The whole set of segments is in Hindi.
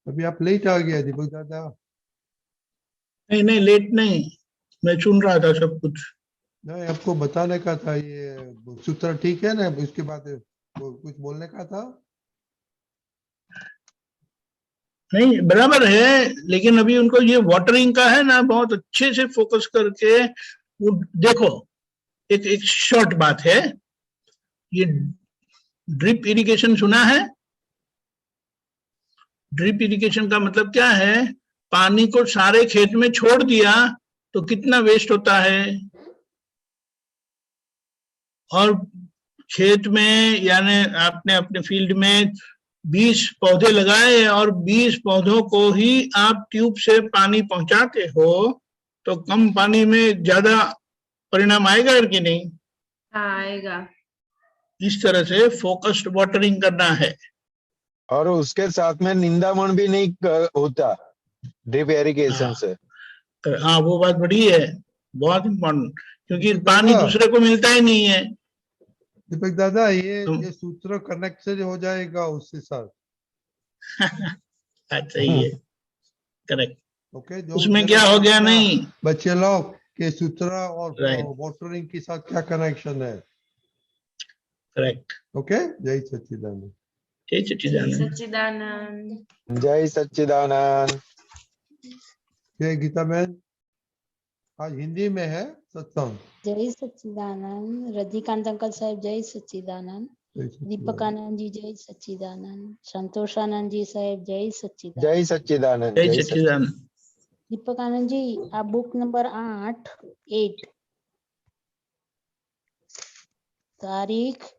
अभी आप लेट आ गया दीपक दादा। नहीं नहीं, लेट नहीं, मैं सुन रहा था सब कुछ। नहीं, आपको बताने का था, ये सूत्र ठीक है ना, इसके बाद कुछ बोलने का था। नहीं, बराबर है, लेकिन अभी उनको ये वाटरिंग का है ना, बहुत अच्छे से फोकस करके वो देखो। एक एक शॉर्ट बात है, ये ड्रिप इरिगेशन सुना है? ड्रिप इरिगेशन का मतलब क्या है? पानी को सारे खेत में छोड़ दिया तो कितना वेस्ट होता है, और खेत में यानी आपने अपने फील्ड में 20 पौधे लगाए और 20 पौधों को ही आप ट्यूब से पानी पहुंचाते हो, तो कम पानी में ज्यादा परिणाम आएगा कि नहीं? आएगा। इस तरह से फोकस्ड वाटरिंग करना है। और उसके साथ में निंदामण भी नहीं होता ड्रिप इरिगेशन से। हाँ, वो बात बड़ी है, बहुत इम्पोर्टेंट, क्योंकि दीपक पानी दादा, दूसरे को मिलता ही नहीं है। दीपक दादा, ये तुम सूत्र कनेक्शन हो जाएगा उसके साथ। अच्छा, ये करेक्ट। ओके, जो उसमें क्या हो गया? नहीं, बच्चे लोग के सूत्र और राइट, वाटरिंग के साथ क्या कनेक्शन है। करेक्ट। ओके, जय सच्चिदानंद। जय जय सच्चिदानंद। सच्चिदानंद। जय सच्चिदानंद। जय गीता मैन, आज हिंदी में है सत्संग। जय सच्चिदानंद। रजनीकांत अंकल साहब जय सच्चिदानंद। जय सच्चिदानंद। दीपक आनंद जी जय सच्चिदानंद। संतोषानंद जी साहब जय सच्चिदानंद। जय सच्चिदानंद। जय जय सच्चिदानंद। दीपक आनंद जी, आप बुक नंबर 8 तारीख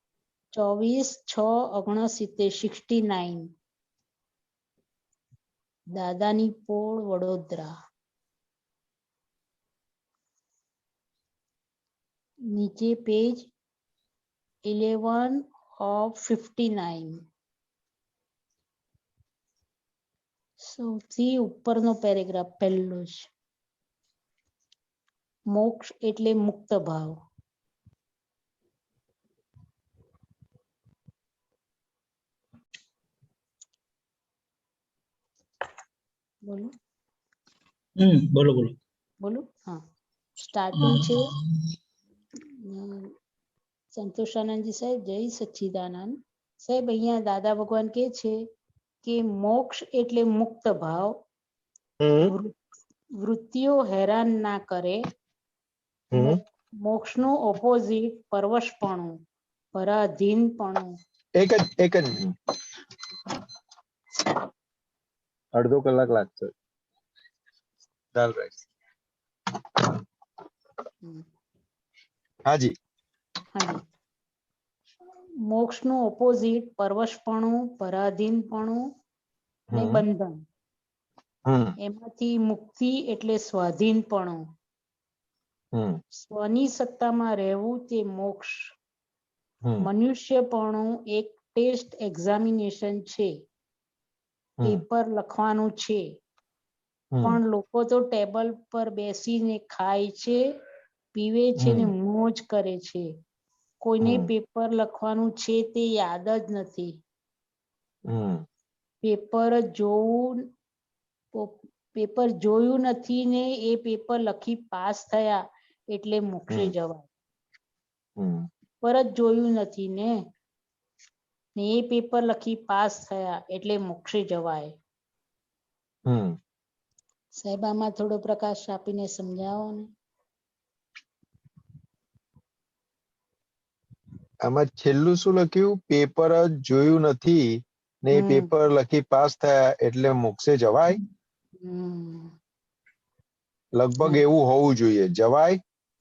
24/6/69, દાદાની પોળ વડોદરા. नीचे पेज 11 of 59, સૌથી ઉપરનો પેરેગ્રાફ પહેલો જ. મોક્ષ એટલે મુક્ત ભાવ. બોલો બોલો બોલો. બોલો. હા, સ્ટાર્ટિંગ છે. સંતોષાનંદજી સાહેબ જય સચ્ચિદાનંદ. સાહેબ, અહીંયા દાદા ભગવાન કે છે કે મોક્ષ એટલે મુક્ત ભાવ, વૃત્તિઓ હેરાન ના કરે. મોક્ષનું ઓપોઝિટ પરવશપણું, પરાધીનપણું. એક જ અડધો કલાક લાગશે. ચાલ રાઈટ. હાજી. હાજી. મોક્ષનું ઓપોઝિટ પરવશપણું, પરાધીનપણું ને બંધન. એમાંથી મુક્તિ એટલે સ્વાધીનપણું. સ્વની સત્તામાં રહેવું તે મોક્ષ. મનુષ્યપણું એક ટેસ્ટ એક્ઝામિનેશન છે, પેપર લખવાનું છે, પણ લોકો તો ટેબલ પર બેસીને ખાય છે, પીવે છે ને મોજ કરે છે. કોઈને પેપર લખવાનું છે તે યાદ જ નથી. પેપર જોયું નથી ને એ પેપર લખી પાસ થયા એટલે મોક્ષે જવાય. પેપર જ જોયું નથી ને એ પેપર લખી પાસ થયા એટલે મોક્ષે જવાય. સાહેબ, આમાં થોડો પ્રકાશ આપીને સમજાવો ને. આમાં છેલ્લું શું લખ્યું? પેપર જ જોયું નથી ને એ પેપર લખી પાસ થયા એટલે મોક્ષે જવાય. લગભગ એવું હોવું જોઈએ. જવાય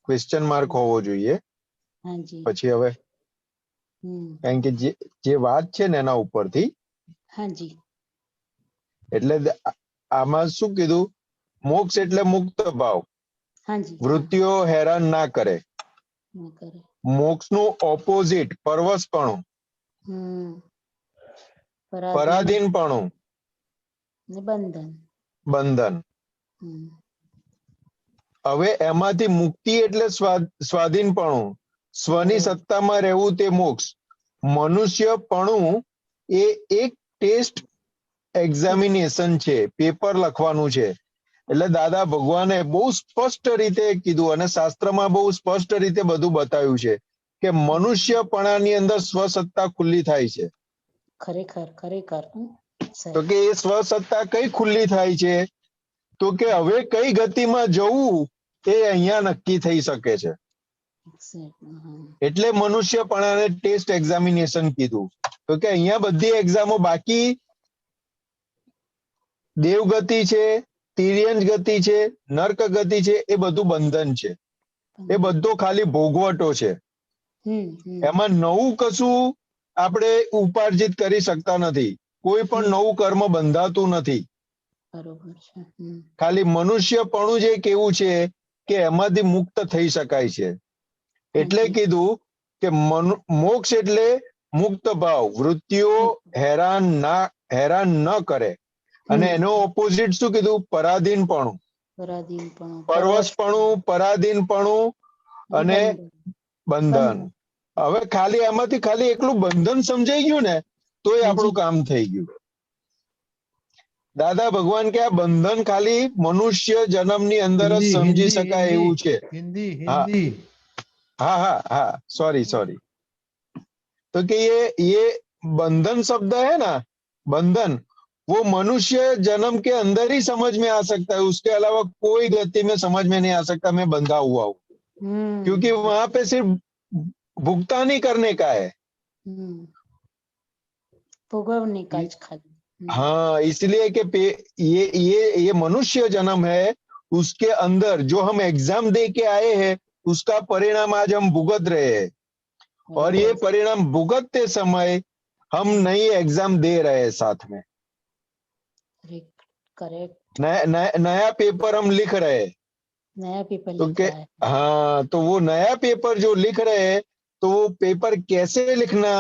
ક્વેશ્ચન માર્ક હોવો જોઈએ. પછી હવે કારણ કે જે વાત છે ને એના ઉપરથી, એટલે આમાં શું કીધું? મોક્ષ એટલે મુક્ત ભાવ, વૃત્તિઓ હેરાન ના કરે. મોક્ષનું ઓપોઝિટ પરવશપણું, પરાધીનપણું, બંધન. હવે એમાંથી મુક્તિ એટલે સ્વાધીનપણું, સ્વની સત્તામાં રહેવું તે મોક્ષ. મનુષ્યપણું એ એક ટેસ્ટ એક્ઝામિનેશન છે, પેપર લખવાનું છે. એટલે દાદા ભગવાને બહુ સ્પષ્ટ રીતે કીધું અને શાસ્ત્રમાં બહુ સ્પષ્ટ રીતે બધું બતાવ્યું છે કે મનુષ્યપણાની અંદર સ્વસત્તા ખુલ્લી થાય છે. ખરેખર ખરેખર તો કે એ સ્વસત્તા કઈ ખુલ્લી થાય છે? તો કે હવે કઈ ગતિમાં જવું એ અહીંયા નક્કી થઈ શકે છે. એટલે મનુષ્યપણાને ટેસ્ટ એક્ઝામિનેશન કીધું. તો કે અહીંયા બધી એક્ઝામો બાકી દેવગતિ છે, તિર્યંજ ગતિ છે, નર્ક ગતિ છે, એ બધું બંધન છે. એ બધો ખાલી ભોગવટો છે. એમાં નવું કશું આપણે ઉપાર્જિત કરી શકતા નથી. કોઈ પણ નવું કર્મ બંધાતું નથી. ખાલી મનુષ્યપણું જ એક એવું છે કે એમાંથી મુક્ત થઈ શકાય છે. એટલે કીધું કે મોક્ષ એટલે મુક્ત ભાવ, વૃત્તિઓ હેરાન ન કરે. અને એનો ઓપોઝિટ શું કીધું? પરાધીનપણું, પરવશપણું, પરાધીનપણું અને બંધન. હવે ખાલી એમાંથી ખાલી એકલું બંધન સમજાઈ ગયું ને તો એ આપણું કામ થઈ ગયું. દાદા ભગવાન કે આ બંધન ખાલી મનુષ્ય જન્મની અંદર જ સમજી શકાય એવું છે. हाँ, सॉरी. तो कि ये बंधन शब्द है ना, बंधन, वो मनुष्य जन्म के अंदर ही समझ में आ सकता है. उसके अलावा कोई गति में समझ में नहीं आ सकता मैं बंधा हुआ हूँ. क्योंकि वहां पे सिर्फ भुगतान ही करने का है. भोगवने का खाली. हाँ, इसलिए कि ये मनुष्य जन्म है, उसके अंदर जो हम एग्जाम दे के आए हैं उसका परिणाम आज हम भुगत रहे हैं. और ये परिणाम भुगतते समय हम नई एग्जाम दे रहे हैं साथ में. करेक्ट. नया पेपर हम लिख रहे हैं. नया पेपर तो के हाँ, तो वो नया पेपर जो लिख रहे हैं तो वो पेपर कैसे लिखना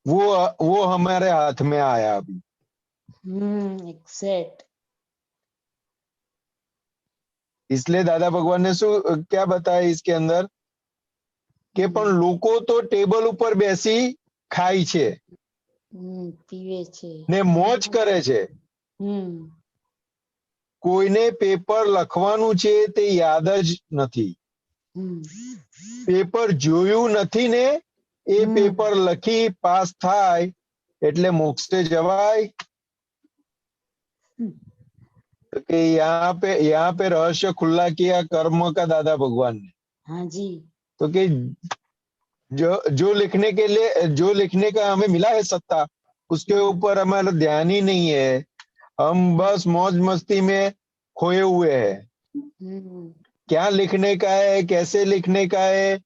वो हमारे हाथ में आया अभी. एग्जैक्ट. इसलिए दादा भगवान ने क्या बताया इसके अंदर કે પણ લોકો તો ટેબલ ઉપર બેસી ખાય છે, પીવે છે ને મોજ કરે છે. કોઈને પેપર લખવાનું છે તે યાદ જ નથી. પેપર જોયું નથી ને એ પેપર લખી પાસ થાય એટલે મોક્ષે જવાય. कि यहाँ पे रहस्य खुला किया कर्म का दादा भगवान ने. हाँ जी. तो कि जो लिखने का हमें मिला है सत्ता, उसके ऊपर हमारा ध्यान ही नहीं है. हम बस मौज मस्ती में खोए हुए हैं. क्या लिखने का है, कैसे लिखने का है,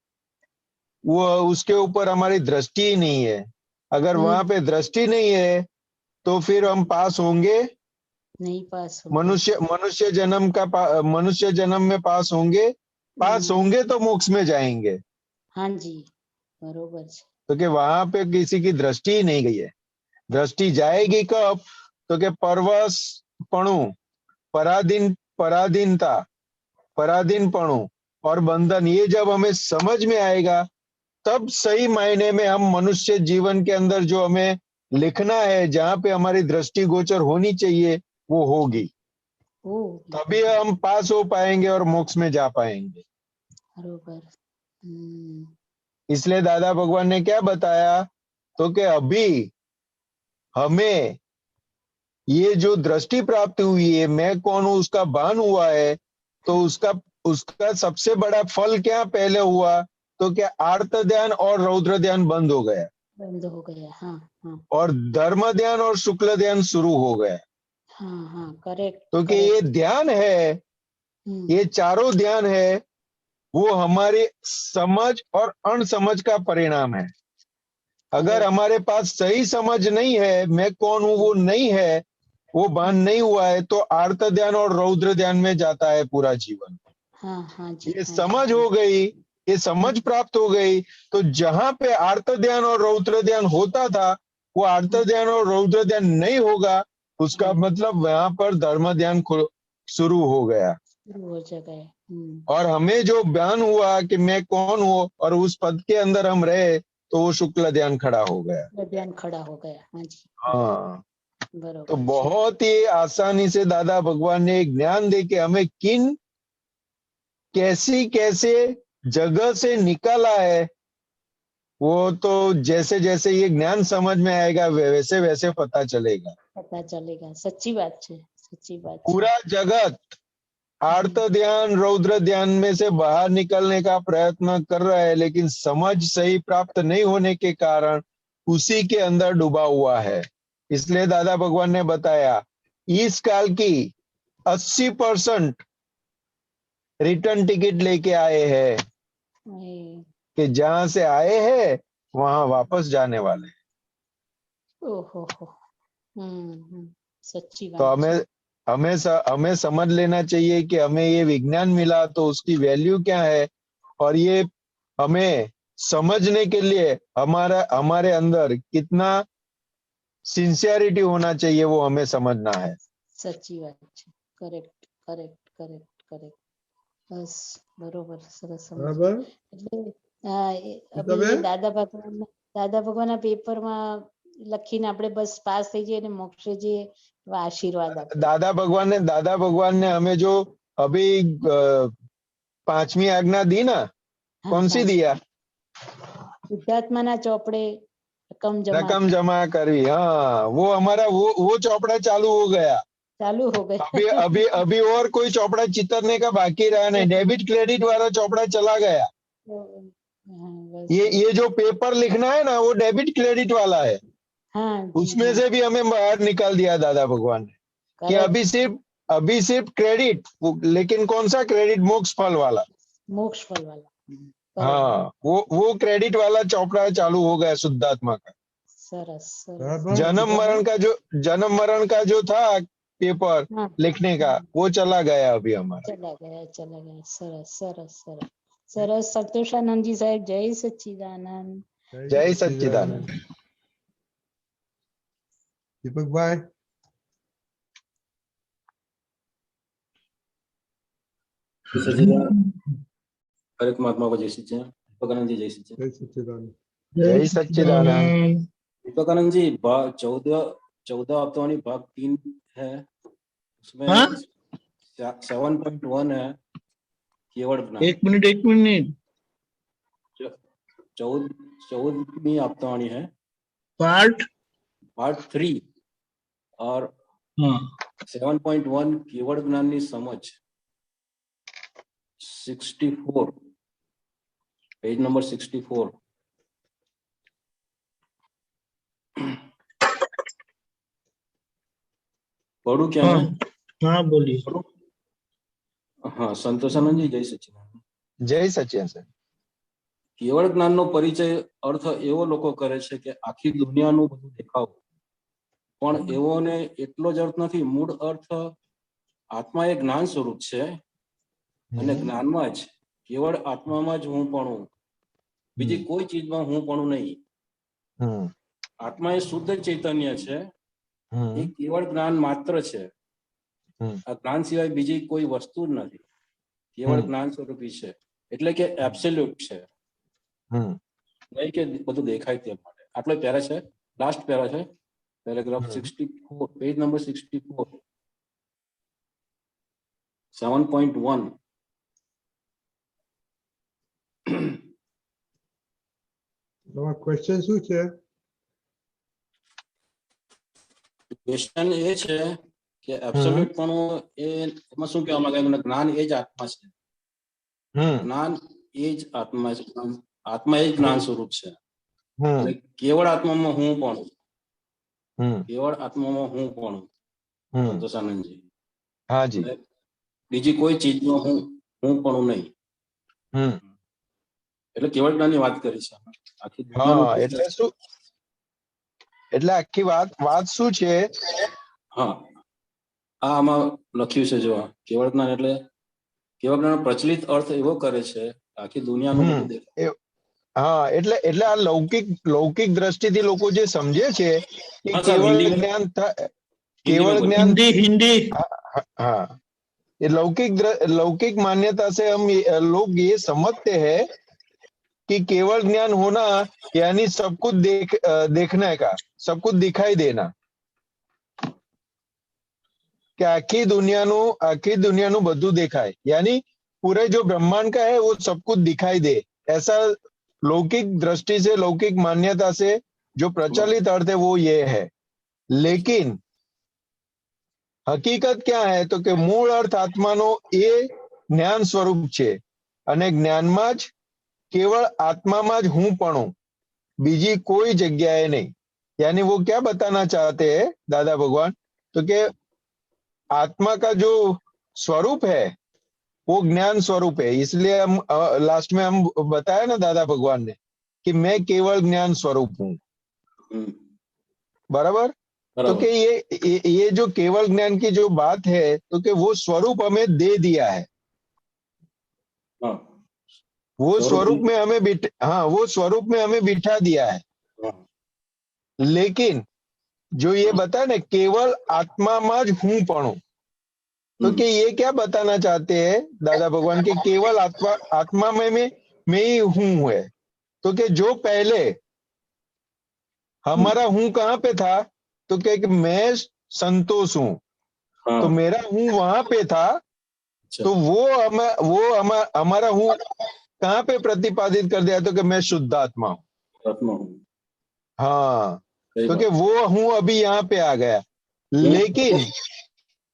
वो उसके ऊपर हमारी दृष्टि ही नहीं है. अगर वहां पे दृष्टि नहीं है तो फिर हम पास होंगे नहीं. पास मनुष्य जन्म में पास होंगे तो मोक्ष में जाएंगे. हाँ जी, बरोबर. तो कि वहां पे किसी की दृष्टि ही नहीं गई है. दृष्टि जाएगी कब? तो कि परवशपणु, पराधीनपणु और बंधन, ये जब हमें समझ में आएगा तब सही मायने में हम मनुष्य जीवन के अंदर जो हमें लिखना है, जहाँ पे हमारी दृष्टि गोचर होनी चाहिए वो होगी. तभी हम पास हो पाएंगे और मोक्ष में जा पाएंगे. इसलिए दादा भगवान ने क्या बताया? तो कि अभी हमें ये जो दृष्टि प्राप्त हुई है, मैं कौन हूं उसका भान हुआ है, तो उसका सबसे बड़ा फल क्या पहले हुआ? तो क्या आर्त ध्यान और रौद्र ध्यान बंद हो गया. हाँ. और धर्म ध्यान और शुक्ल ध्यान शुरू हो गया. हाँ, करेक्ट. तो कि ये ध्यान है, ये चारों ध्यान है, वो हमारी समझ और अणसमझ का परिणाम है. अगर हमारे पास सही समझ नहीं है, मैं कौन हूं वो नहीं है, वो भान नहीं हुआ है, तो आर्त ध्यान और रौद्र ध्यान में जाता है पूरा जीवन. हाँ जी. ये समझ हो गई, ये समझ प्राप्त हो गई, तो जहां पे आर्त ध्यान और रौद्र ध्यान होता था वो आर्त ध्यान और रौद्र ध्यान नहीं होगा. उसका मतलब वहां पर धर्म ध्यान शुरू हो गया. और हमें जो ज्ञान हुआ कि मैं कौन हूँ और उस पद के अंदर हम रहे, तो वो शुक्ल ध्यान खड़ा हो गया. ध्यान खड़ा हो गया. हाँ जी. हाँ, तो बरोबर છે. बहुत ही आसानी से दादा भगवान ने एक ज्ञान दे के हमें किन कैसी कैसे जगह से निकाला है, वो तो जैसे जैसे ये ज्ञान समझ में आएगा वैसे वैसे पता चलेगा. પતા ચલેગા. સાચી વાત છે, સાચી વાત છે. पूरा जगत आर्त ध्यान रौद्र ध्यान में से बाहर निकलने का प्रयत्न कर रहा है, लेकिन समझ सही प्राप्त नहीं होने के कारण उसी के अंदर डूबा हुआ है. इसलिए दादा भगवान ने बताया इस काल की 80% रिटर्न टिकट लेके आए हैं એ, कि जहां से आए हैं वहां वापस जाने वाले हैं. ઓહો હો. સાચી तो વાત છે. हमें समझ लेना चाहिए कि हमें ये विज्ञान मिला तो उसकी वैल्यू क्या है, और ये हमें समझने के लिए हमारे अंदर कितना सिंसियरिटी होना चाहिए वो हमें समझना है. સાચી વાત છે. Correct correct correct correct. બસ બરોબર, સરસ સમજ. બરાબર. એટલે તમે? દાદા ભગવાનના પેપરમાં લખીને આપણે બસ પાસ થઈ જઈએ અને મોક્ષે જઈએ એવા આશીર્વાદ આપે. दादा भगवान ने हमें जो अभी 5वीं आज्ञा दी ना, कौन सी दिया? શુદ્ધાત્માના ચોપડે रकम जमा करवी. हाँ, वो हमारा वो चौपड़ा चालू हो गया. ચાલુ हो गया. अभी और कोई चौपड़ा चितरने का बाकी रहा नहीं. डेबिट क्रेडिट वाला चौपड़ा चला गया. हाँ, बस ये जो पेपर लिखना है ना, वो डेबिट क्रेडिट वाला है. हाँ जी, उसमें हाँ, से भी हमें बाहर निकाल दिया दादा भगवान ने कि correct. अभी सिर्फ क्रेडिट, लेकिन कौन सा क्रेडिट? मोक्ष फल वाला. मोक्ष फल वाला. हाँ, वो क्रेडिट वाला चौपड़ा चालू हो गया शुद्धात्मा का. सरस सरस. बराबर. जन्म मरण का जो था पेपर हाँ, लिखने का, वो चला गया अभी हमारा. चला गया. सरस सरस सरस सरस. संतोषानंद जी साहब, जय सच्चिदानंद. जय सच्चिदानंद. दीपक भाई. हरे महात्मा को जय सच्चिदानंद. दीपकानंद जी जय सच्चिदानंद. जय सच्चिदानंद. जय सच्चिदानंद. दीपकानंद जी 14 हफ्तों भाग 3 है, उसमें हाँ? 7.1 है केवल ज्ञान. एक मिनट 14वीं हफ्तवाणी है पार्ट. पार्ट 3 और हाँ 7.1 केवल ज्ञान की समझ 64 पेज नंबर 64. पढ़ू क्या हाँ मैं? हाँ बोलिए. हाँ, संतोषानंद जी जय सच्चिदानंद. जय सच्चिदानंद. કેવળ જ્ઞાનનો પરિચય અર્થ એવો લોકો કરે છે કે આખી દુનિયાનું બધું દેખાવું, પણ એવોને એટલો જ અર્થ નથી. મૂળ અર્થ આત્મા એ જ્ઞાન સ્વરૂપ છે અને જ્ઞાનમાં જ કેવળ આત્મામાં જ હું પણ હું, બીજી કોઈ ચીજમાં હું પણ નહીં. આત્મા એ શુદ્ધ ચૈતન્ય છે, એ કેવળ જ્ઞાન માત્ર છે. આ જ્ઞાન સિવાય બીજી કોઈ વસ્તુ જ નથી. કેવળ જ્ઞાન સ્વરૂપી છે એટલે કે એબ્સોલ્યુટ છે, નહીં કે બધું દેખાય તે માટે. આટલો પેરા છે, લાસ્ટ પેરા છે, પેરેગ્રાફ 64 પેજ નંબર 64 7.1. ક્વેશ્ચન શું છે? ક્વેશ્ચન એ છે કે એબ્સોલ્યુટ પણ એમાં શું કહેવા માંગે? જ્ઞાન એ જ આત્મા છે, જ્ઞાન એ જ આત્મા છે, આત્મા એ જ જ્ઞાન સ્વરૂપ છે. કેવળ આત્મામાં હું પણ, કેવળ આત્મામાં હું પણ. સંતોષાનંદજી, हाँ जी. બીજી કોઈ ચીજમાં હું પણ નહીં. એટલે કેવળ જ્ઞાનની વાત કરી છે. આખી હા, એટલે શું, એટલે આખી વાત શું છે? હા, આમાં લખ્યું છે જો કેવળ જ્ઞાન એટલે કેવળ જ્ઞાન પ્રચલિત અર્થ એવો કરે છે આખી દુનિયાનું બધું દેખાય. હા, એટલે આ લૌકિક દ્રષ્ટિથી લોકો જે સમજે છે કે હા, સાહેબ, કેવળ હિન્દીમાં- જ્ઞાન હિન્દીમાં केवल बोलिए. ज्ञान, हिंदी हाँ, ये लौकिक मान्यता से हम लोग ये समझते हैं कि केवल ज्ञान होना यानी सब कुछ देखने का, सब कुछ दिखाई देना. કે આખી દુનિયાનું બધું દેખાય, यानी पूरे जो ब्रह्मांड का है वो सब कुछ दिखाई दे, ऐसा लौकिक दृष्टि से, लौकिक मान्यता से जो प्रचलित अर्थ है वो ये है। लेकिन हकीकत क्या है तो કે મૂળ અર્થ આત્માનો એ જ્ઞાન સ્વરૂપ છે અને જ્ઞાનમાં જ केवल आत्मा में हूं पणू, बीजी कोई जगह नहीं। यानी वो क्या बताना चाहते हैं दादा भगवान, तो कि आत्मा का जो स्वरूप है वो ज्ञान स्वरूप है। इसलिए हम लास्ट में हम बताया ना दादा भगवान ने कि मैं केवल ज्ञान स्वरूप हूँ, बराबर। तो कि ये जो केवल ज्ञान की जो बात है तो कि वो स्वरूप हमें दे दिया है, वो स्वरूप में हमें वो स्वरूप में हमें बिठा दिया है। लेकिन जो ये बताया ना केवल आत्मा में ज हूं पणू, तो कि ये क्या बताना चाहते हैं दादा भगवान के केवल आत्मा में मैं ही हूं है। तो कि जो पहले हमारा हूं कहाँ पे था तो कि मैं संतोष हूं, तो मेरा हूं वहां पे था, तो वो हमारा हूं कहाँ पे प्रतिपादित कर दिया तो कि मैं शुद्ध आत्मा हूं। हाँ, तो कि वो हूं अभी यहाँ पे आ गया।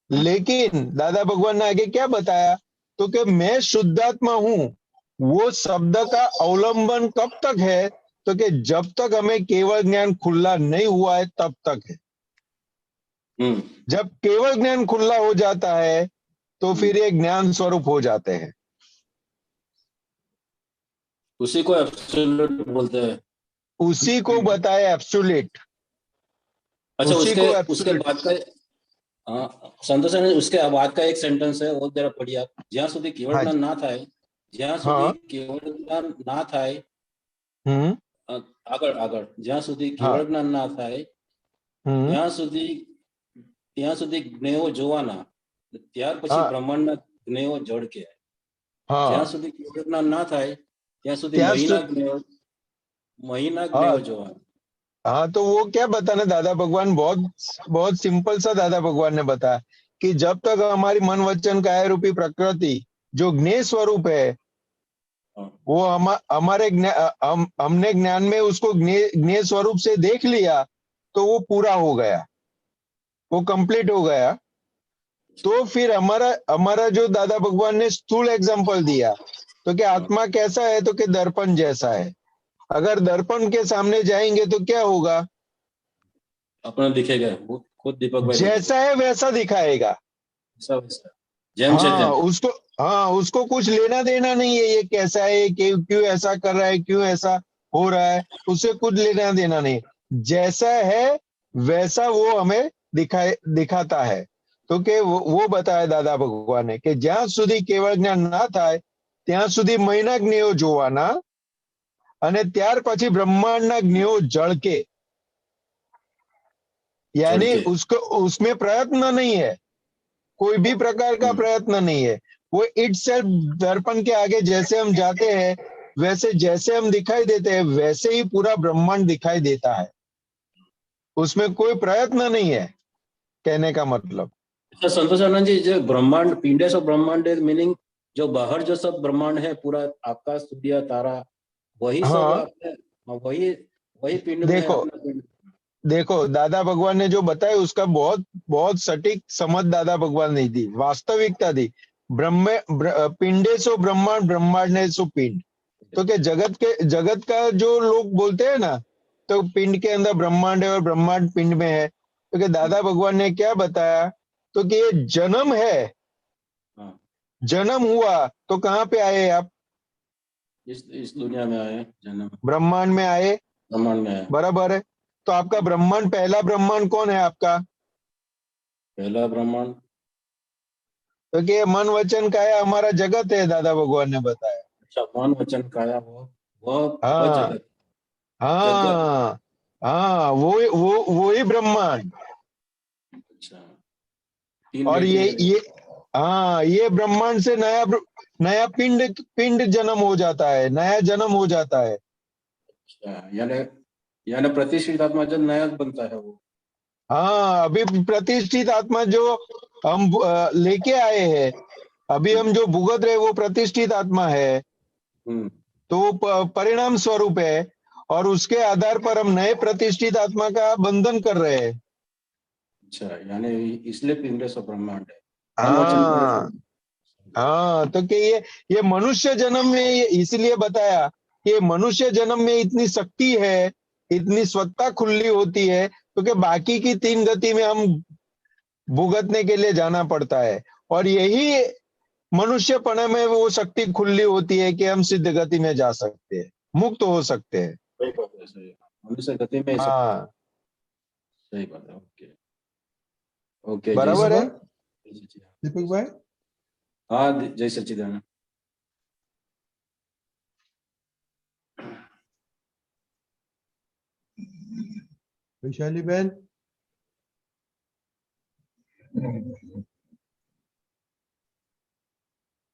लेकिन दादा भगवान ने आगे क्या बताया तो कि मैं शुद्धात्मा हूं, वो शब्द का अवलंबन कब तक है तो कि जब तक हमें केवल ज्ञान खुला नहीं हुआ है तब तक है। जब केवल ज्ञान खुला हो जाता है तो फिर ये ज्ञान स्वरूप हो जाते हैं। उसी को एब्सोल्यूट बोलते हैं, उसी को बताया एब्सोल्यूट। अच्छा, उसके बाद का संतोष ने उसके बाद का एक सेंटेंस है वो जरा पढ़िए आप। જ્યાં સુધી કેવળ જ્ઞાન ના થાય, જ્યાં સુધી કેવળ જ્ઞાન ના થાય, આગળ જ્યાં સુધી કેવળ જ્ઞાન ના થાય ત્યાં સુધી જ્ઞેયો જોવાના, ત્યાર પછી બ્રહ્માંડના જ્ઞેયો જળકે। જ્યાં સુધી કેવળ જ્ઞાન ના થાય ત્યાં સુધી મહિના જ્ઞેયો જોવાના। हाँ, तो वो क्या बताना दादा भगवान, बहुत सिंपल सा दादा भगवान ने बताया कि जब तक हमारी मन वचन काया रूपी प्रकृति जो ज्ञेय स्वरूप है वो हमने ज्ञान में उसको ज्ञेय स्वरूप से देख लिया तो वो पूरा हो गया, वो कंप्लीट हो गया। तो फिर हमारा जो दादा भगवान ने स्थूल एग्जांपल दिया तो कि आत्मा कैसा है तो कि दर्पण जैसा है। अगर दर्पण के सामने जाएंगे तो क्या होगा, अपना दिखेगा, खुद दीपक भाई जैसा है वैसा दिखाएगा। उसको कुछ लेना देना नहीं है ये कैसा है, क्यों ऐसा कर रहा है, क्यों ऐसा हो रहा है, उससे कुछ लेना देना नहीं। जैसा है वैसा वो हमें दिखाता है। तो कि वो बताया दादा भगवान ने कि ज्યાં સુધી કેવળ જ્ઞાન ના થાય ત્યાં સુધી મહિના જ્ઞેયો જોવાના અને ત્યાર પછી બ્રહ્માંડના જ્ઞેયો જળકે। यानी उसमें प्रयत्न नहीं है, कोई भी प्रकार का प्रयत्न नहीं है। वो इटसेल्फ दर्पण के आगे जैसे हम जाते हैं वैसे जैसे हम दिखाई देते हैं वैसे ही पूरा ब्रह्मांड दिखाई देता है, उसमें कोई प्रयत्न नहीं है, कहने का मतलब। अच्छा संतोष आनंद जी, जो ब्रह्मांड पिंडे सो ब्रह्मांड मीनिंग जो बाहर जो सब ब्रह्मांड है पूरा आकाश सूर्य तारा वही सब वही पिंड में। देखो दादा भगवान ने जो बताया उसका बहुत सटीक समझ दादा भगवान ने दी, वास्तविकता दी। पिंडे सो ब्रह्मांड, ब्रह्मांड सो पिंड। तो क्या जगत का जो लोग बोलते हैं ना तो पिंड के अंदर ब्रह्मांड है और ब्रह्मांड पिंड में है। तो क्या दादा भगवान ने क्या बताया तो कि ये जन्म है, जन्म हुआ तो कहाँ पे आए आप, इस दुनिया में आए, जन्म ब्रह्मांड में आए, ब्रह्मांड में आए, बराबर है। तो आपका ब्रह्मांड, पहला ब्रह्मांड कौन है आपका, पहला ब्रह्मांड तो कि मन वचन काया हमारा जगत है, दादा भगवान ने बताया। अच्छा, मन वचन काया वो जगत। हाँ, वो ही ब्रह्मांड। अच्छा, और ये ब्रह्मांड से नया पिंड जन्म हो जाता है, नया जन्म हो जाता है। अच्छा, यानी प्रतिष्ठित आत्मा जब नया बनता है वो। हाँ, अभी प्रतिष्ठित आत्मा जो हम लेके आए हैं, अभी हम जो भुगत रहे वो प्रतिष्ठित आत्मा है, तो वो परिणाम स्वरूप है, और उसके आधार पर हम नए प्रतिष्ठित आत्मा का बंधन कर रहे हैं। अच्छा, यानी इसलिए पिंड से ब्रह्मांड है। हाँ हाँ, तो कि ये मनुष्य जन्म में इसलिए बताया कि मनुष्य जन्म में इतनी शक्ति है, इतनी स्वतः खुली होती है, तो कि बाकी की 3 गति में हम भुगतने के लिए जाना पड़ता है, और यही मनुष्यपने में वो शक्ति खुली होती है कि हम सिद्ध गति में जा सकते हैं, मुक्त हो सकते हैं। सही बात है, सही है। मनुष्य गति में हाँ सही बात है। ओके ओके, बराबर है। दीपक भाई, हाँ, जय सच्चिदानंद। वैशाली बहन,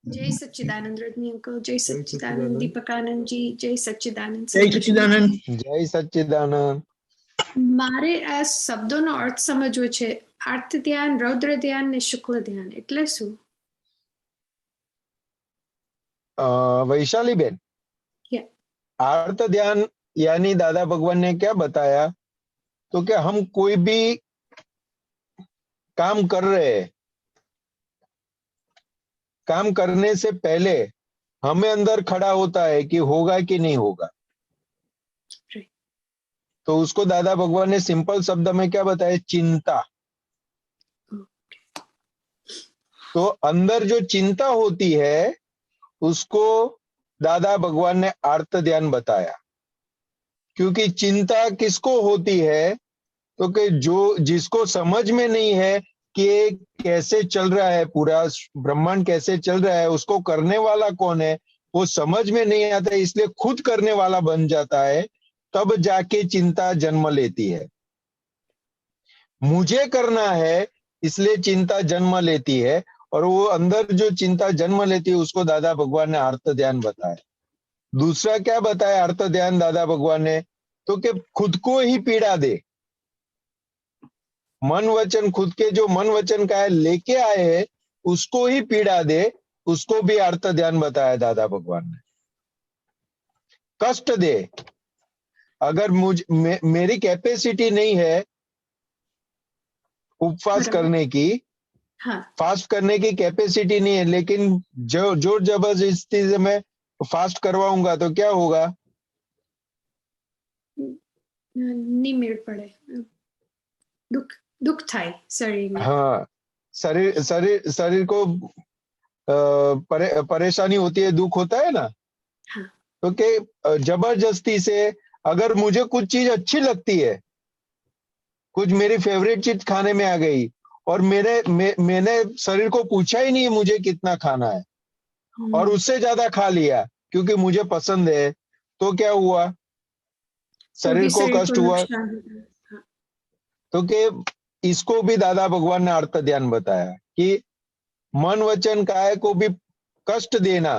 जय सच्चिदानंद रजनी अंकल, जय सच्चिदानंद सच्चिदानंद। दीपकानंद जी, जय सच्चिदानंद। जय सच्चिदानंद। जय सच्चिदानंद। મારે આ શબ્દોનો અર્થ સમજવો છે. આર્ત ધ્યાન, રૌદ્ર ધ્યાન ને શુક્લ ધ્યાન એટલે શું? Vaishali Ben, Yeah. आर्त ध्यान यानी दादा भगवान ने क्या बताया, तो कि हम कोई भी काम कर रहे हैं, काम करने से पहले हमें अंदर खड़ा होता है कि होगा कि नहीं होगा। Right. तो उसको दादा भगवान ने सिंपल शब्द में क्या बताया, चिंता। तो अंदर जो चिंता होती है उसको दादा भगवान ने आर्त ध्यान बताया, क्योंकि चिंता किसको होती है, तो कि जो जिसको समझ में नहीं है कि कैसे चल रहा है, पूरा ब्रह्मांड कैसे चल रहा है, उसको करने वाला कौन है वो समझ में नहीं आता, इसलिए खुद करने वाला बन जाता है, तब जाके चिंता जन्म लेती है। मुझे करना है इसलिए चिंता जन्म लेती है, और वो अंदर जो चिंता जन्म लेती है उसको दादा भगवान ने आर्त ध्यान बताया। दूसरा क्या बताया आर्त ध्यान दादा भगवान ने, तो कि खुद को ही पीड़ा दे, मन वचन, खुद के जो मन वचन का है लेके आए हैं उसको ही पीड़ा दे, उसको भी आर्त ध्यान बताया दादा भगवान ने। कष्ट दे, अगर मेरी कैपेसिटी नहीं है उपवास करने की, हाँ, फास्ट करने की कैपेसिटी नहीं है, लेकिन जो जोर जबरदस्ती से मैं फास्ट करवाऊंगा तो क्या होगा, नहीं मेल पड़े, दुख दुख થાય શરીર में। हाँ, शरीर को परेशानी होती है, दुख होता है ना। हाँ। तो कि जबरदस्ती से अगर मुझे कुछ चीज अच्छी लगती है, कुछ मेरी फेवरेट चीज खाने में आ गई, और मैंने शरीर को पूछा ही नहीं मुझे कितना खाना है, और उससे ज्यादा खा लिया क्योंकि मुझे पसंद है, तो क्या हुआ, शरीर को कष्ट हुआ। हाँ। तो कि इसको भी दादा भगवान ने आर्त ध्यान बताया कि मन वचन काया को भी कष्ट देना,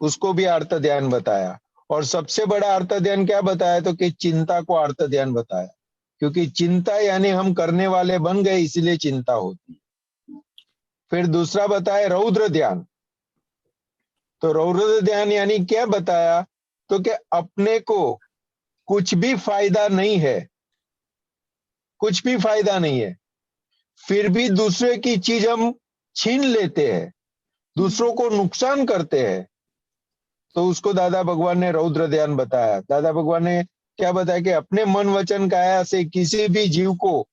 उसको भी आर्त ध्यान बताया। और सबसे बड़ा आर्त ध्यान क्या बताया, तो कि चिंता को आर्त ध्यान बताया, क्योंकि चिंता यानी हम करने वाले बन गए इसलिए चिंता होती। फिर दूसरा बताया रौद्र ध्यान। तो रौद्र ध्यान यानी क्या बताया, तो कि अपने को कुछ भी फायदा नहीं है, कुछ भी फायदा नहीं है, फिर भी दूसरे की चीज हम छीन लेते हैं, दूसरों को नुकसान करते हैं, तो उसको दादा भगवान ने रौद्र ध्यान बताया। दादा भगवान ने क्या बताया कि अपने मन वचन काया से किसी भी जीव को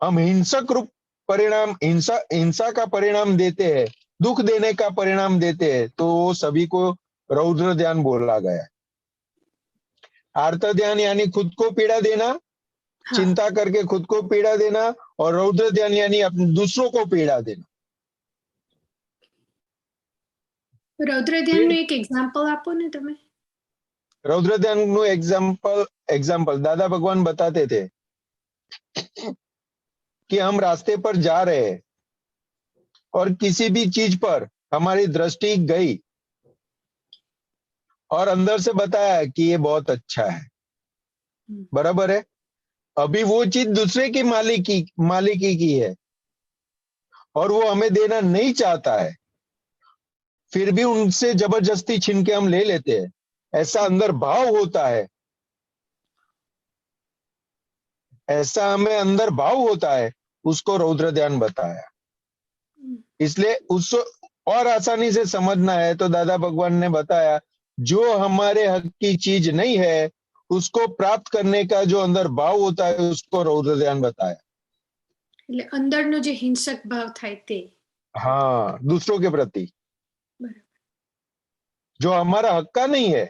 हम हिंसक रूप परिणाम, हिंसा का परिणाम देते हैं, दुख देने का परिणाम देते हैं, तो वो सभी को रौद्र ध्यान बोला गया। आर्त ध्यान यानी खुद को पीड़ा देना, हाँ। चिंता करके खुद को पीड़ा देना, और रौद्र ध्यान यानी अपने दूसरों को पीड़ा देना। રૌદ્ર ધ્યાનનું એક એક્ઝામ્પલ આપો ને તમે। रौद्र ध्यान નું एग्जाम्पल दादा भगवान बताते थे कि हम रास्ते पर जा रहे हैं और किसी भी चीज पर हमारी दृष्टि गई और अंदर से बताया कि ये बहुत अच्छा है, बराबर है। अभी वो चीज दूसरे की मालिकी की है, और वो हमें देना नहीं चाहता है, फिर भी उनसे जबरदस्ती छीन के हम ले लेते हैं, ऐसा अंदर भाव होता है, ऐसा हमें अंदर भाव होता है, उसको रौद्र ध्यान बताया। इसलिए उसको और आसानी से समझना है तो दादा भगवान ने बताया, जो हमारे हक की चीज नहीं है उसको प्राप्त करने का जो अंदर भाव होता है उसको रौद्र ध्यान बताया। એટલે અંદરનો જે હિંસક ભાવ થાય તે हाँ, दूसरों के प्रति બરાબર. जो हमारा हक का नहीं है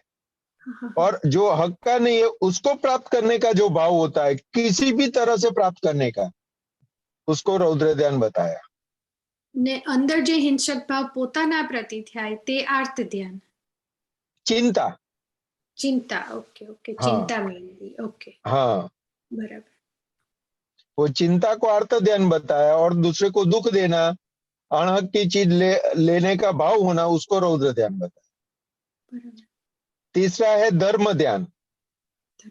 હા, और जो हक का नहीं है उसको प्राप्त करने का जो भाव होता है, किसी भी तरह से प्राप्त करने का, उसको रौद्र ध्यान बताया। ને અંદર જે હિંસક ભાવ પોતાના પ્રતિ થાય તે આર્ત ધ્યાન, चिंता, ચિંતા. ઓકે ઓકે, હા. ચિંતા મેળવી. ઓકે, हाँ, બરાબર. वो चिंता को अर्थ ध्यान बताया, और दूसरे को दुख देना, अणहक की चीज लेने का भाव होना, उसको रौद्र ध्यान बताया। બરાબર. तीसरा है धर्म ध्यान,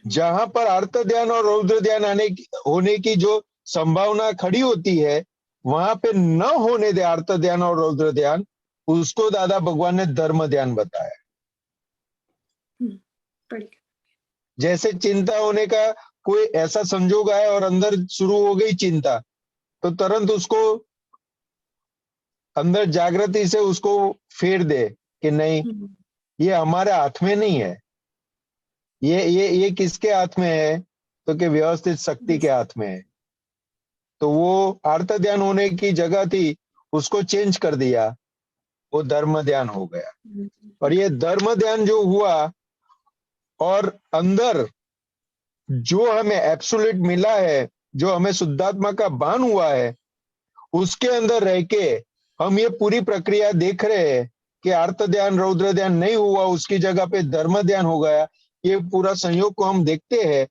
जहां पर अर्थ ध्यान और रौद्र ध्यान होने की जो संभावना खड़ी होती है, वहां पे न होने दे अर्थ ध्यान और रौद्र ध्यान, उसको दादा भगवान ने धर्म ध्यान बताया। પડી ગયું. जैसे चिंता होने का कोई ऐसा संजोग आया और अंदर शुरू हो गई चिंता, तो तुरंत उसको अंदर जागृति से उसको फेर दे कि नहीं, હમ. ये हमारे हाथ में नहीं है, ये किसके हाथ में है, तो कि व्यवस्थित शक्ति के हाथ में है। तो वो अर्थ ध्यान होने की जगह थी, उसको चेंज कर दिया, वो धर्म ध्यान हो गया। और ये धर्म ध्यान जो हुआ, और अंदर जो हमें एब्सोल्यूट मिला है, जो हमें शुद्धात्मा का भान हुआ है, उसके अंदर रह के हम ये पूरी प्रक्रिया देख रहे हैं कि अर्थ ध्यान रौद्र ध्यान नहीं हुआ, उसकी जगह पे धर्म ध्यान हो गया। ये पूरा संयोग को हम देखते हैं,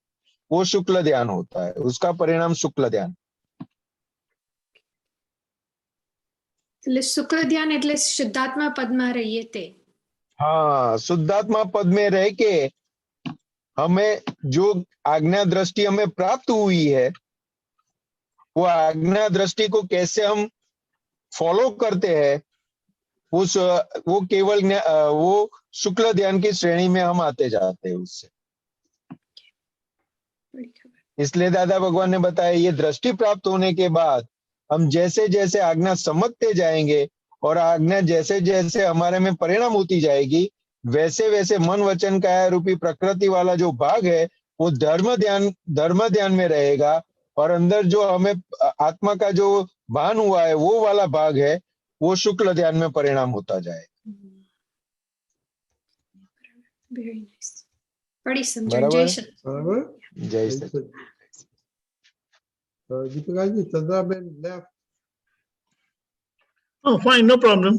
वो शुक्ल ध्यान होता है, उसका परिणाम शुक्ल ध्यान। એટલે શુક્લ ધ્યાન એટલે શુદ્ધાત્મા પદમાં રહીએ તે. हाँ, शुद्धात्मा पद में रह के हमें जो आज्ञा दृष्टि हमें प्राप्त हुई है, वो आज्ञा दृष्टि को कैसे हम फॉलो करते हैं, वो केवल वो शुक्ल ध्यान की श्रेणी में हम आते जाते हैं उससे। પડી ખબર. इसलिए दादा भगवान ने बताया, ये दृष्टि प्राप्त होने के बाद हम जैसे जैसे आज्ञा समझते जाएंगे और आज्ञा जैसे जैसे हमारे में परिणाम होती जाएगी, वैसे वैसे मन वचन काया रूपी प्रकृति वाला जो भाग है, वो धर्म ध्यान में रहेगा, और अंदर जो हमें आत्मा का जो भान हुआ है, वो वाला भाग है, वो शुक्ल ध्यान में परिणाम होता जाए। Very nice. પડી સમજણ. બરાબર. જય શ્રી. बराबर। जय Sachchidanand. Deepika ji, Chandra ben left. Oh, fine, no problem.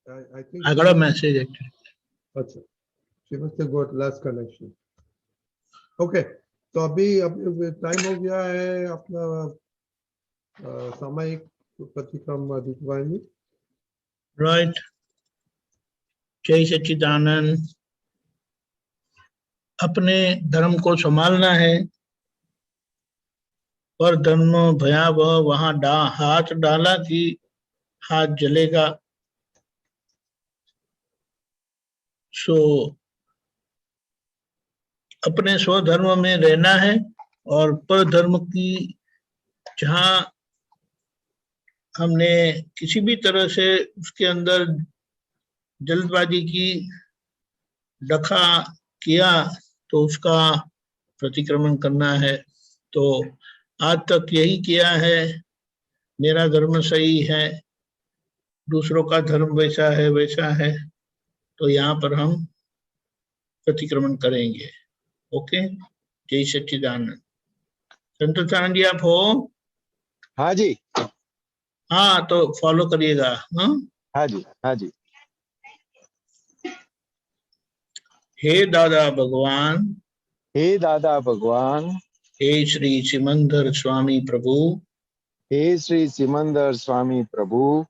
I think I got a message actually. अच्छा, she must have got last connection. Okay, तो अभी टाइम हो गया है अपना सामयिक प्रतिक्रम दीपिका जी। Right. जय सच्चिदानंद। अपने धर्म को संभालना है, पर धर्म भयावह वहां हाथ डाला कि हाथ जलेगा। सो अपने स्वधर्म में रहना है, और पर धर्म की जहां हमने किसी भी तरह से उसके अंदर जल्दबाजी की, डखा किया, तो उसका प्रतिक्रमण करना है। तो आज तक यही किया है, मेरा धर्म सही है, दूसरों का धर्म वैसा है, तो यहाँ पर हम प्रतिक्रमण करेंगे। ओके, जय सच्चिदानंद। संतोषानंद जी आप हो? हाँ जी, हाँ, तो फॉलो करिएगा। हाँ, हाँ जी, हाँ जी। हे दादा भगवान, हे दादा भगवान, हे श्री सिमंदर स्वामी प्रभु, हे श्री सिमंदर स्वामी प्रभु,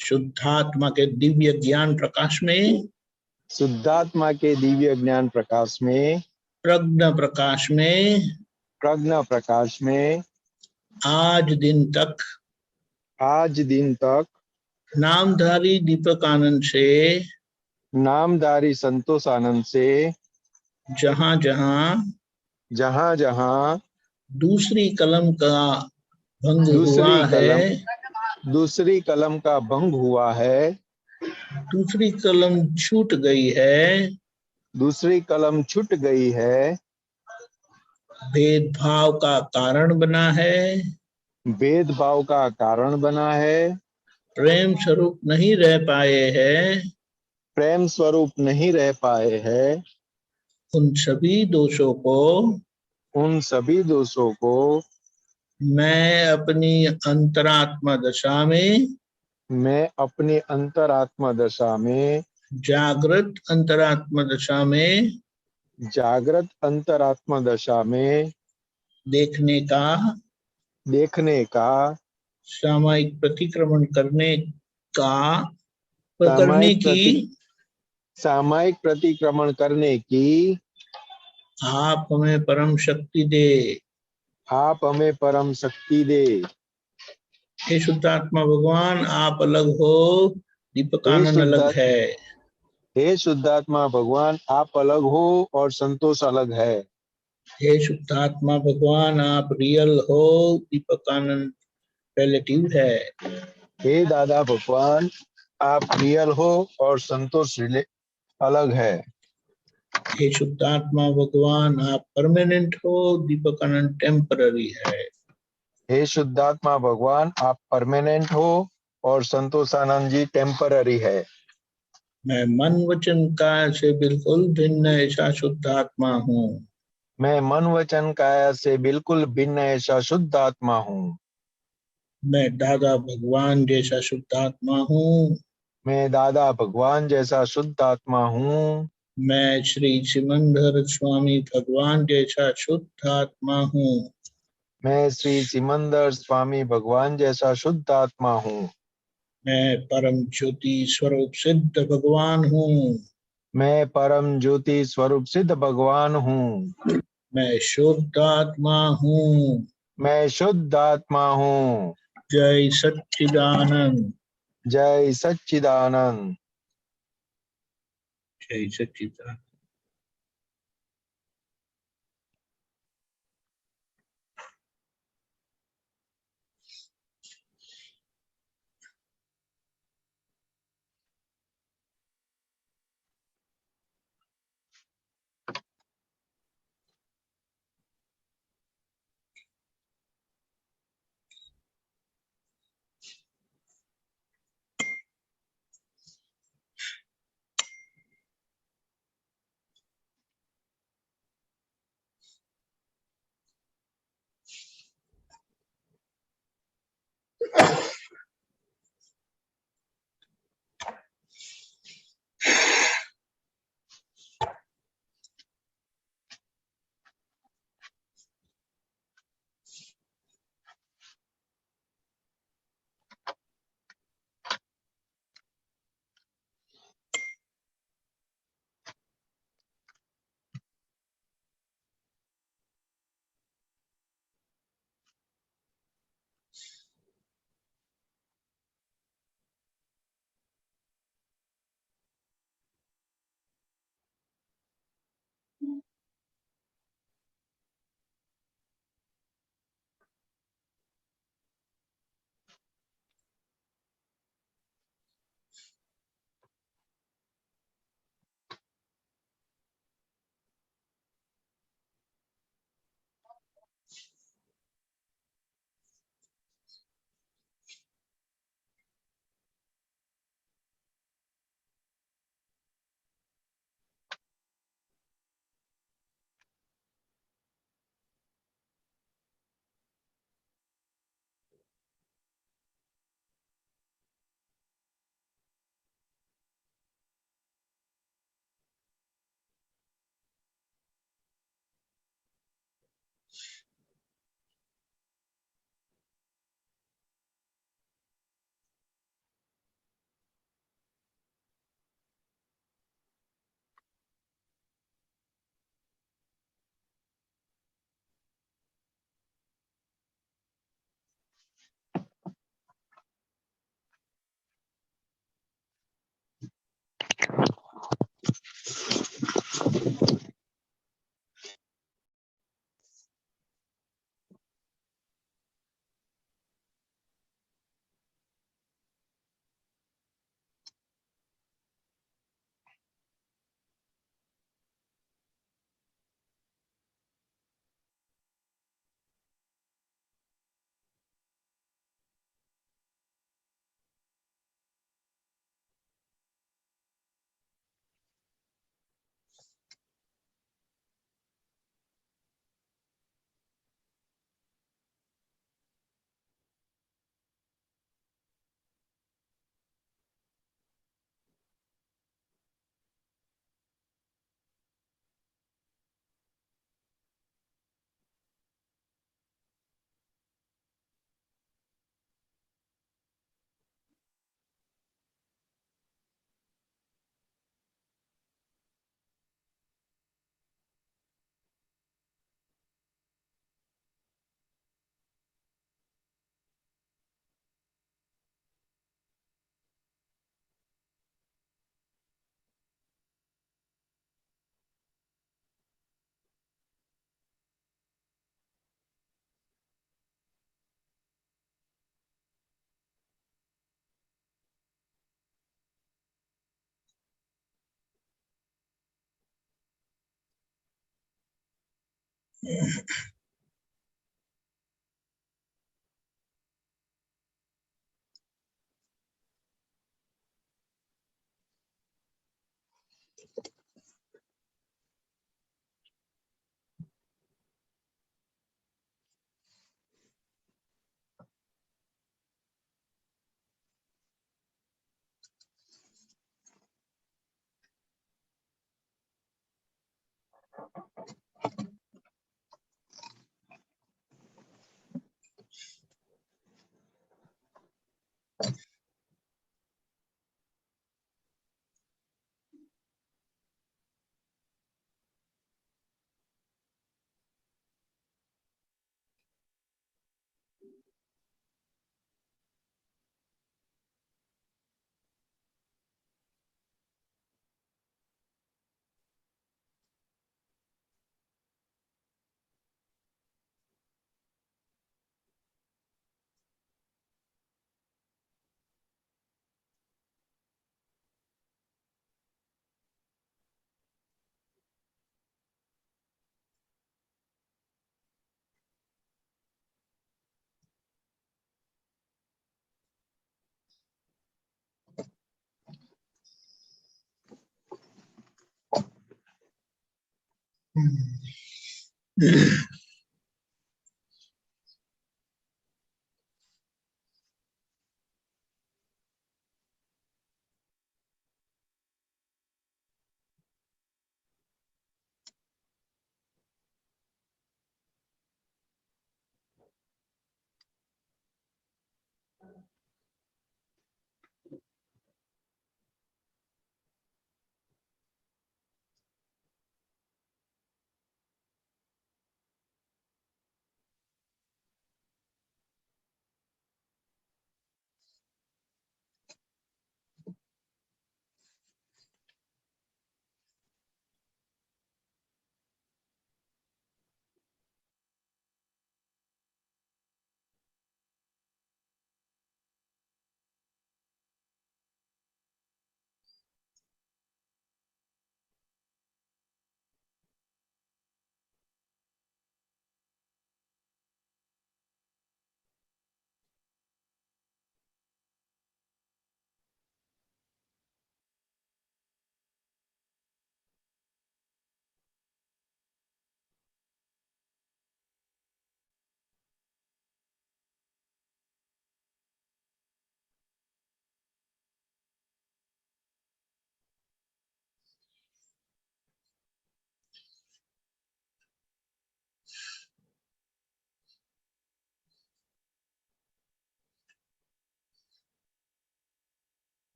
शुद्धात्मा के दिव्य ज्ञान प्रकाश में, शुद्धात्मा के दिव्य ज्ञान प्रकाश में, प्रज्ञा प्रकाश में, प्रज्ञा प्रकाश में, आज दिन तक आज दिन तक नामधारी दीपकानंद से नामधारी संतोष आनंद से जहां जहां जहां जहां दूसरी कलम का भंग हुआ है, दूसरी कलम का भंग हुआ है, दूसरी कलम छूट गई है, दूसरी कलम छूट गई है, भेदभाव का कारण बना है, भेदभाव का कारण बना है, प्रेम स्वरूप नहीं रह पाए हैं, प्रेम स्वरूप नहीं रह पाए हैं, उन सभी दोषों को उन सभी दोषों को मैं अपनी अंतरात्मा दशा में, मैं अपनी अंतरात्मा दशा में, जागृत अंतरात्मा दशा में जागृत अंतरात्मा दशा में देखने का सामायिक प्रतिक्रमण करने सामायिक की सामायिक प्रतिक्रमण करने की आप हमें परम शक्ति दे। आप हमें परम शक्ति दे। हे शुद्धात्मा भगवान, आप अलग हो, दीपकानंद अलग है। हे शुद्धात्मा भगवान, आप अलग हो और संतोष अलग है। हे शुद्धात्मा भगवान, आप रियल हो, दीपकानंद रिलेटिव है। हे दादा भगवान, आप रियल हो और संतोष अलग है। हे शुद्धात्मा भगवान, आप परमानेंट हो, दीपकानंद टेम्पररी है। हे शुद्धात्मा भगवान, आप परमानेंट हो और संतोषानंद जी टेम्पररी है। मैं मन वचन काया से बिल्कुल भिन्न ऐसा शुद्धात्मा हूँ। मैं मन वचन काया से बिल्कुल भिन्न ऐसा शुद्धात्मा हूँ। मैं दादा भगवान जैसा शुद्धात्मा हूँ। मैं दादा भगवान जैसा शुद्धात्मा हूँ। मैं श्री सिमंदर स्वामी भगवान जैसा शुद्धात्मा हूँ। मैं श्री सिमंदर स्वामी भगवान जैसा शुद्धात्मा हूँ। मैं परम ज्योति स्वरूप सिद्ध भगवान हूँ। मैं परम ज्योति स्वरूप सिद्ध भगवान हूँ। मैं शुद्ध आत्मा हूँ। मैं शुद्ध आत्मा हूँ। जय सच्चिदानंद। जय सच्चिदानंद। जय सच्चिदानंद।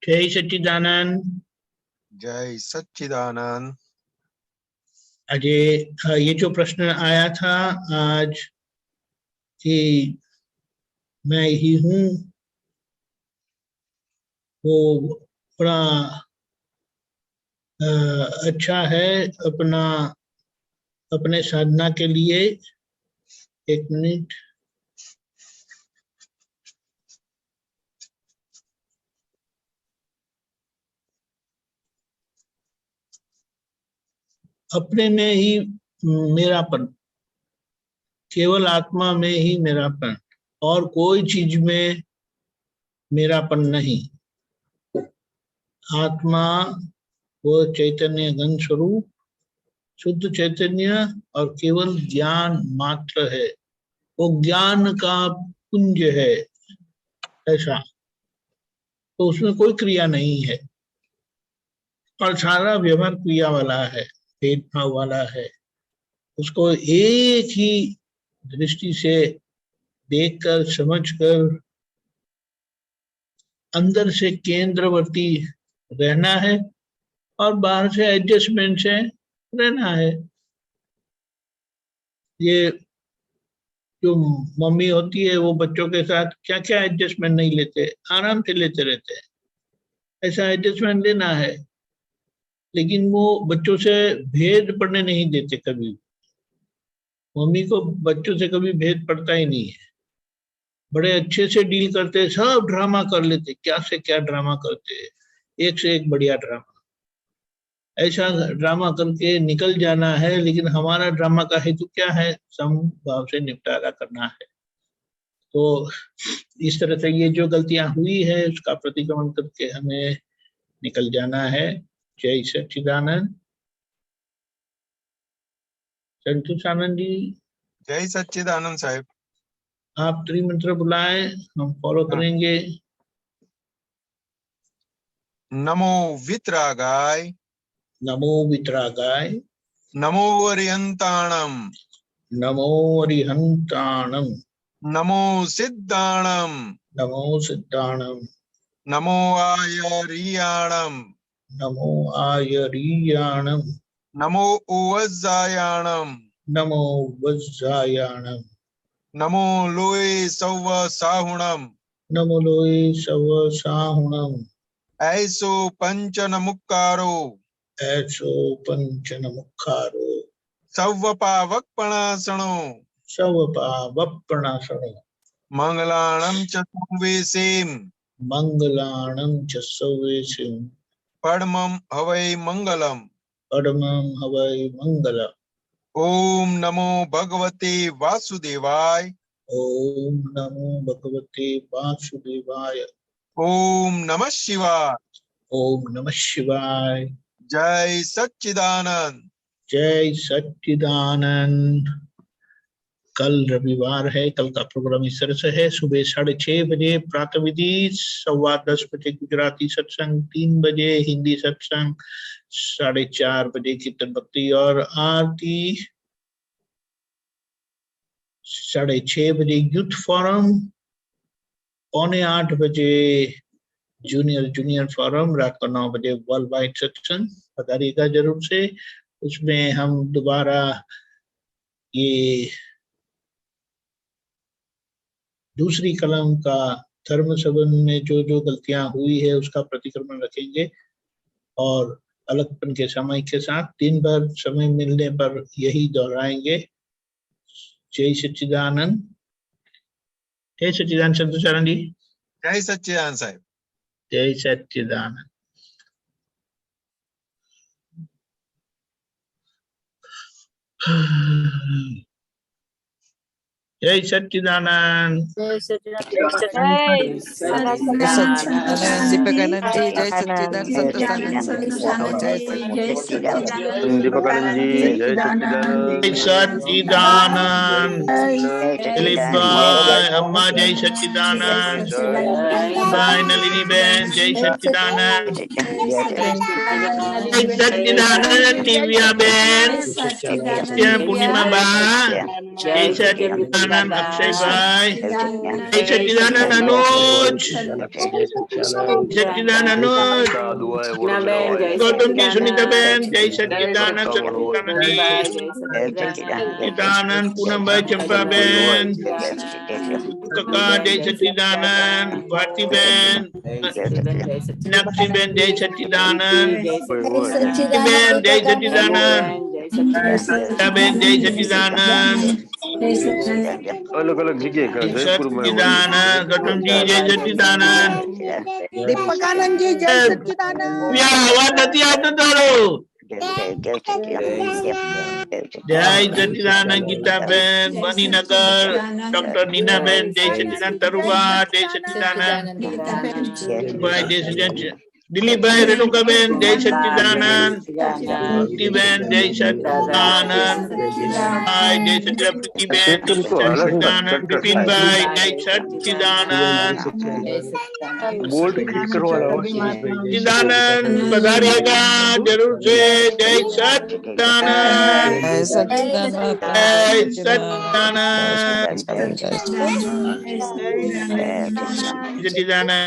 जय सच्चिदानंद। जय सच्चिदानंद। आज ये जो प्रश्न आया था आज कि मैं ही हूँ, वो बड़ा अच्छा है अपने साधना के लिए। एक मिनट। अपने में ही मेरापन, केवल आत्मा में ही मेरापन, और कोई चीज में मेरापन नहीं। आत्मा वो चैतन्य घन स्वरूप, शुद्ध चैतन्य, और केवल ज्ञान मात्र है। वो ज्ञान का पुंज है ऐसा, तो उसमें कोई क्रिया नहीं है, और सारा व्यवहार क्रिया वाला है, भेदभाव वाला है। उसको एक ही दृष्टि से देखकर, समझकर, अंदर से केंद्रवर्ती रहना है और बाहर से एडजस्टमेंट से रहना है। ये जो मम्मी होती है वो बच्चों के साथ क्या क्या एडजस्टमेंट नहीं लेते, आराम से लेते रहते हैं। ऐसा एडजस्टमेंट लेना है, लेकिन वो बच्चों से भेद पड़ने नहीं देते कभी। मम्मी को बच्चों से कभी भेद पड़ता ही नहीं है, बड़े अच्छे से डील करते हैं, सब ड्रामा कर लेते, क्या से क्या ड्रामा करते हैं, एक से एक बढ़िया ड्रामा। ऐसा ड्रामा करके निकल जाना है, लेकिन हमारा ड्रामा का हेतु क्या है? समभाव से निपटारा करना है। तो इस तरह से ये जो गलतियां हुई है उसका प्रतिक्रमण करके हमें निकल जाना है। जय सच्चिदानंद। संतोष आनंद जी, जय सच्चिदानंद साहब। आप त्रिमंत्र बुलाएं, हम फॉलो करेंगे। नमो वितरागाय, नमो वितरागाय, नमो अरिहंताणम, नमो अरिहंताणम, नमो सिद्धाणम, नमो सिद्धाणम, नमो आयरियाणम, नमो आयरियाणम, नमो उवज्जायाणम, नमो वज्रायाणम, नमो लोए सौव साहुणम, नमो लोए सव साहुणम, ऐसो पंचन मुक्कारो, ऐसो पंचन मुखारो, सौवपावकपणासणो, सवपावप्पणासनो, मंगलाणं च संवेसेम, मंगलाणं च सवेसिं, परमं हवै मंगलम। परमं हवै मंगलम्। ओम नमो भगवते वासुदेवाय, ओम नमो भगवते वासुदेवाय, ओम नमः शिवाय। ओम नमः शिवाय। जय सच्चिदानंद। जय सच्चिदानंद। कल रविवार है, कल का प्रोग्राम इस तरह से है। सुबह 6:30 बजे प्रातः विधि, 10:15 बजे गुजराती सत्संग, 3 बजे हिंदी सत्संग, 4:30 बजे कीर्तन भक्ति और आरती, 6:30 बजे यूथ फोरम, 7:45 बजे जूनियर फोरम, रात को 9 बजे वर्ल्ड वाइड सत्संग। पधारिएगा जरूर से। उसमें हम दोबारा ये दूसरी कलम का धर्म संबंध में जो जो गलतियां हुई है उसका प्रतिक्रमण रखेंगे, और अलगपन के समय के साथ दिन भर समय मिलने पर यही दोहराएंगे। जय सच्चिदानंद। जय सच्चिदानंद संतोषानंद जी। जय सच्चिदानंद साहब। जय सच्चिदानंद। जय सच्चिदानंद। जय सच्चिदानंद दीपकानंद जी, जय सच्चिदानंद संतोषानंद जय सच्चिदानंद दीपकानंद जी, जय सच्चिदानंद। जय सच्चिदानंद। दिलीप भाई, अम्मा जय सच्चिदानंद। भाई नलिनी बहन जय सच्चिदानंद। जय सच्चिदानंद। दिव्या बहन, पूर्णिमा बा जय सच्चिदानंद। સચ્ચિદાનંદ અક્ષયભાઈ, જય સચ્ચિદાનંદ અનુજ, સચ્ચિદાનંદ અનુજ, ગૌતમજી સુનીતાબેન, જય સચ્ચિદાનંદ સચ્ચિદાનંદજી, સચ્ચિદાનંદ પૂનમભાઈ ચંપાબેન, કાકા જય સચ્ચિદાનંદ, ભારતીબેન, મીનાક્ષીબેન જય સચ્ચિદાનંદ, બેન જય સચ્ચિદાનંદ, બેન જય સચ્ચિદાનંદ, અલગ અલગ જગ્યાએ સચ્ચિદાનંદ, ગૌતમજી જય સચ્ચિદાનંદ, દીપકાનંદજી જય સચ્ચિદાનંદ. અવાજ નથી આવતો તારો. જય સચ્ચિદાનંદ ગીતાબેન, મણિનગર, ડોક્ટર નીનાબેન જય સચ્ચિદાનંદ, તરુબા જય સચ્ચિદાનંદ, ભાઈ જય સચ્ચિદાનંદ, દિલીપભાઈ, રેણુકાબેન જય સચ્ચિદાનંદ, મૂર્તિબેન જય સચ્ચિદાનંદ, ભાઈ જય સચ્ચિદાનંદ, પ્રીતિબેન જય સચ્ચિદાનંદ, બિપિનભાઈ જય સચ્ચિદાનંદ, સચ્ચિદાનંદ પધારિएगा जरूर से, जय सच्चिदानंद, जय सच्चिदानंद, सच्चिदानंद।